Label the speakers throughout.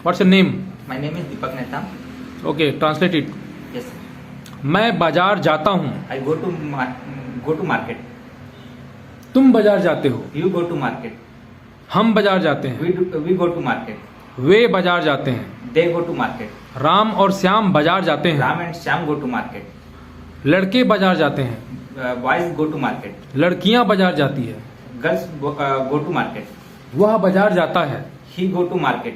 Speaker 1: What's your name?
Speaker 2: My name is Deepak Mehta.
Speaker 1: Okay, translate it.
Speaker 2: Yes.
Speaker 1: मैं बाजार जाता हूँ.
Speaker 2: I go to market.
Speaker 1: तुम बाजार जाते हो.
Speaker 2: You go to market.
Speaker 1: हम बाजार जाते हैं.
Speaker 2: We go to market.
Speaker 1: वे बाजार जाते हैं.
Speaker 2: They go to market.
Speaker 1: Ram और श्याम बाजार जाते हैं.
Speaker 2: Ram and Shyam go to market.
Speaker 1: लड़के बाजार जाते हैं.
Speaker 2: Boys go to market.
Speaker 1: लड़कियां बाजार जाती है.
Speaker 2: Girls go to market.
Speaker 1: वह बाजार जाता है.
Speaker 2: He go to market.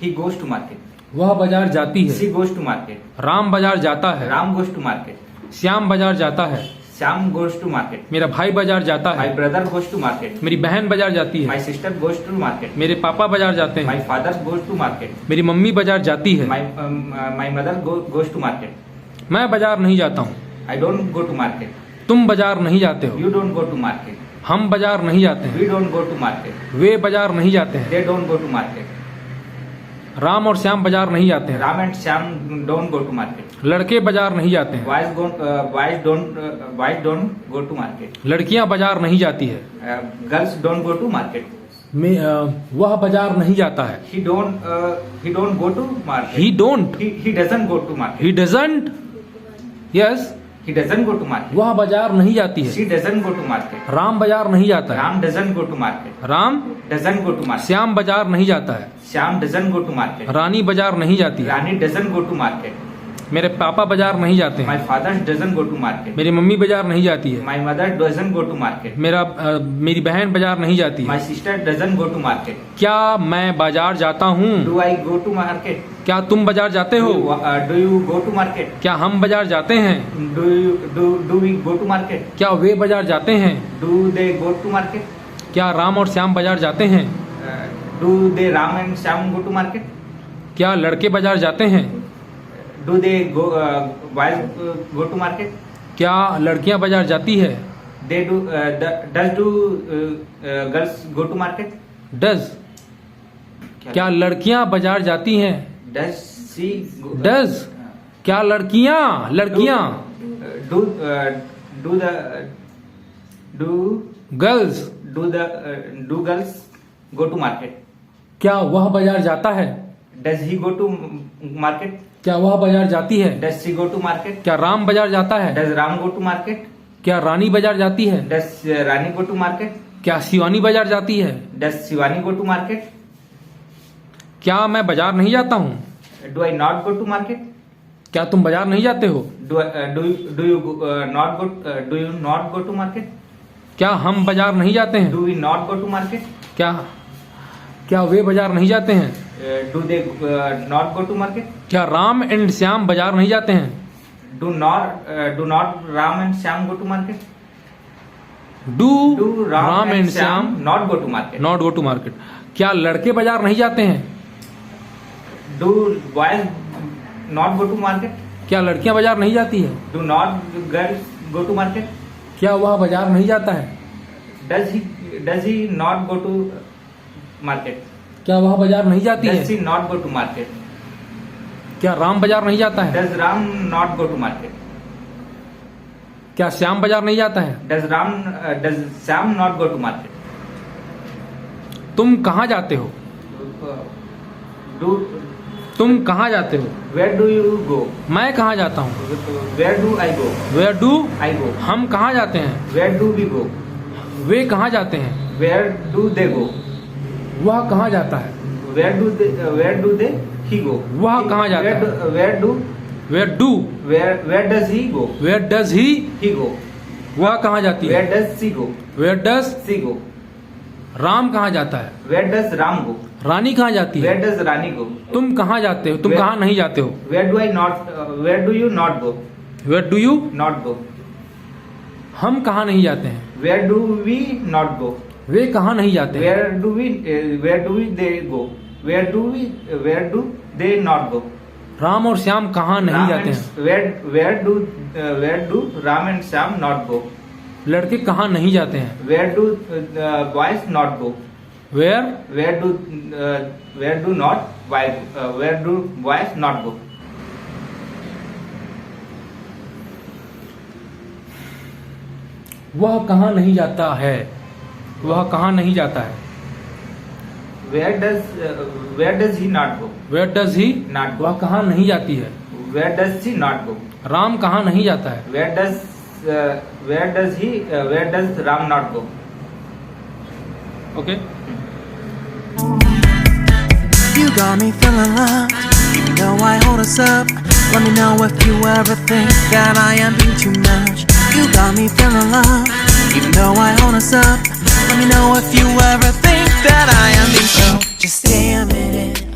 Speaker 2: He goes to market.
Speaker 1: वह बाजार जाती है.
Speaker 2: She goes to market.
Speaker 1: Ram बाजार जाता है.
Speaker 2: Ram goes to market.
Speaker 1: Shyam बाजार जाता है.
Speaker 2: Shyam goes to market.
Speaker 1: मेरा भाई बाजार जाता
Speaker 2: My
Speaker 1: है.
Speaker 2: brother goes to market.
Speaker 1: मेरी बहन बाजार जाती
Speaker 2: My
Speaker 1: है.
Speaker 2: sister goes to market.
Speaker 1: मेरे पापा बाजार जाते
Speaker 2: My
Speaker 1: हैं.
Speaker 2: father goes to market.
Speaker 1: मेरी मम्मी बाजार जाती है.
Speaker 2: My mother goes to market.
Speaker 1: मैं बाजार नहीं जाता हूँ.
Speaker 2: I don't go to market.
Speaker 1: तुम बाजार नहीं जाते हो.
Speaker 2: You don't go to market.
Speaker 1: हम बाजार नहीं जाते हैं.
Speaker 2: We don't go to market.
Speaker 1: वे बाजार नहीं जाते हैं.
Speaker 2: They don't go to market.
Speaker 1: Ram और श्याम बाजार नहीं जाते हैं.
Speaker 2: Ram and Shyam don't go to market.
Speaker 1: लड़के बाजार नहीं जाते हैं.
Speaker 2: Boys don't go to market.
Speaker 1: लड़कियां बाजार नहीं जाती है.
Speaker 2: Girls don't go to market.
Speaker 1: वह बाजार नहीं जाता है.
Speaker 2: He don't go to market.
Speaker 1: He don't.
Speaker 2: He doesn't go to market.
Speaker 1: He doesn't. Yes.
Speaker 2: He doesn't go to market.
Speaker 1: वह बाजार नहीं जाती है.
Speaker 2: She doesn't go to market.
Speaker 1: Ram बाजार नहीं जाता है.
Speaker 2: Ram doesn't go to market.
Speaker 1: Ram
Speaker 2: Doesn't go to market.
Speaker 1: Shyam बाजार नहीं जाता है.
Speaker 2: Shyam doesn't go to market.
Speaker 1: रानी बाजार नहीं जाती है.
Speaker 2: Rani doesn't go to market.
Speaker 1: मेरे पापा बाजार नहीं जाते
Speaker 2: My
Speaker 1: हैं.
Speaker 2: father doesn't go to market.
Speaker 1: मेरी मम्मी बाजार नहीं जाती है.
Speaker 2: My mother doesn't go to market.
Speaker 1: मेरी बहन बाजार नहीं जाती
Speaker 2: My
Speaker 1: है.
Speaker 2: sister doesn't go to market.
Speaker 1: क्या मैं बाजार जाता हूँ?
Speaker 2: Do I go to market?
Speaker 1: क्या तुम बाजार जाते हो?
Speaker 2: Do you go to market?
Speaker 1: क्या हम बाजार जाते हैं?
Speaker 2: Do we go to market?
Speaker 1: क्या वे बाजार जाते हैं?
Speaker 2: Do they go to market?
Speaker 1: क्या राम और श्याम बाजार जाते हैं?
Speaker 2: Do they Ram and Shyam go to market?
Speaker 1: क्या लड़के बाजार जाते हैं?
Speaker 2: Do they go boys go to market?
Speaker 1: क्या लड़कियां बाजार जाती है?
Speaker 2: They do. Girls go to market?
Speaker 1: Does. क्या लड़कियां बाजार जाती हैं?
Speaker 2: Does she?
Speaker 1: डज. क्या लड़कियां girls.
Speaker 2: Do girls go to market?
Speaker 1: क्या वह बाजार जाता है?
Speaker 2: Does he go to market?
Speaker 1: क्या वह बाजार जाती है?
Speaker 2: Does she go to market?
Speaker 1: क्या राम बाजार जाता है?
Speaker 2: Does Ram go to market?
Speaker 1: क्या रानी बाजार जाती है?
Speaker 2: Does Rani go to market?
Speaker 1: क्या शिवानी बाजार जाती है?
Speaker 2: Does Shivani go to market?
Speaker 1: क्या मैं बाजार नहीं जाता हूँ?
Speaker 2: Do I not go to market?
Speaker 1: क्या तुम बाजार नहीं जाते हो?
Speaker 2: Do you not go to market?
Speaker 1: क्या हम बाजार नहीं जाते हैं?
Speaker 2: Do we not go to market?
Speaker 1: क्या वे बाजार नहीं जाते हैं?
Speaker 2: Do they not go to market?
Speaker 1: क्या राम एंड श्याम बाजार नहीं जाते हैं?
Speaker 2: Do not Ram and Shyam go to market?
Speaker 1: Do Ram and Shyam
Speaker 2: not go to market?
Speaker 1: Not go to market. क्या लड़के बाजार नहीं जाते हैं?
Speaker 2: Do boys not go to market?
Speaker 1: क्या लड़कियां बाजार नहीं जाती है?
Speaker 2: Do not girls go to market?
Speaker 1: क्या वह बाजार नहीं जाता है?
Speaker 2: Does he not go to market?
Speaker 1: क्या वह बाजार नहीं जाती
Speaker 2: Does
Speaker 1: है?
Speaker 2: he not go to market?
Speaker 1: क्या राम बाजार नहीं जाता है?
Speaker 2: Does Ram not go to market?
Speaker 1: क्या श्याम बाजार नहीं जाता है?
Speaker 2: Does Shyam not go to market?
Speaker 1: तुम कहाँ जाते हो? तुम कहाँ जाते हो?
Speaker 2: Where do you go?
Speaker 1: मैं कहाँ जाता हूँ?
Speaker 2: Where do I go?
Speaker 1: Where do.
Speaker 2: I go.
Speaker 1: हम कहाँ जाते हैं?
Speaker 2: Where do we go?
Speaker 1: वे कहाँ जाते हैं?
Speaker 2: Where do they go?
Speaker 1: वह कहाँ जाता है?
Speaker 2: Where do they he go?
Speaker 1: वह कहाँ जाता है?
Speaker 2: Where does he go?
Speaker 1: Where does
Speaker 2: He go.
Speaker 1: वह कहाँ जाती है?
Speaker 2: Where does she go?
Speaker 1: Where does.
Speaker 2: She go.
Speaker 1: राम कहाँ जाता है?
Speaker 2: Where does Ram go?
Speaker 1: रानी कहाँ जाती है?
Speaker 2: Where does Rani go?
Speaker 1: तुम कहाँ जाते हो? तुम कहाँ नहीं जाते हो?
Speaker 2: Where do you not go?
Speaker 1: Where do you.
Speaker 2: Not go.
Speaker 1: हम कहाँ नहीं जाते हैं?
Speaker 2: Where do we not go?
Speaker 1: वे कहाँ नहीं जाते हैं?
Speaker 2: Where do they go? Where do they not go?
Speaker 1: Ram और श्याम कहाँ नहीं जाते हैं?
Speaker 2: Where do Ram and Shyam not go?
Speaker 1: लड़के कहाँ नहीं जाते हैं?
Speaker 2: Where do boys not go?
Speaker 1: Where
Speaker 2: Where do boys not go?
Speaker 1: वह कहाँ नहीं जाता है? वह कहाँ नहीं जाता है?
Speaker 2: where does he not go?
Speaker 1: Where does he
Speaker 2: Not go.
Speaker 1: वह कहाँ नहीं जाती है.
Speaker 2: Where does she not go?
Speaker 1: राम कहाँ नहीं जाता है.
Speaker 2: Where does Ram not go?
Speaker 1: Okay.
Speaker 3: You got me feeling loved, even though I hold us up. Let me know if you ever think that I am being too much. You got me feeling loved, even though I hold us up. Let me know if you ever think that I am being so. Just stay a minute.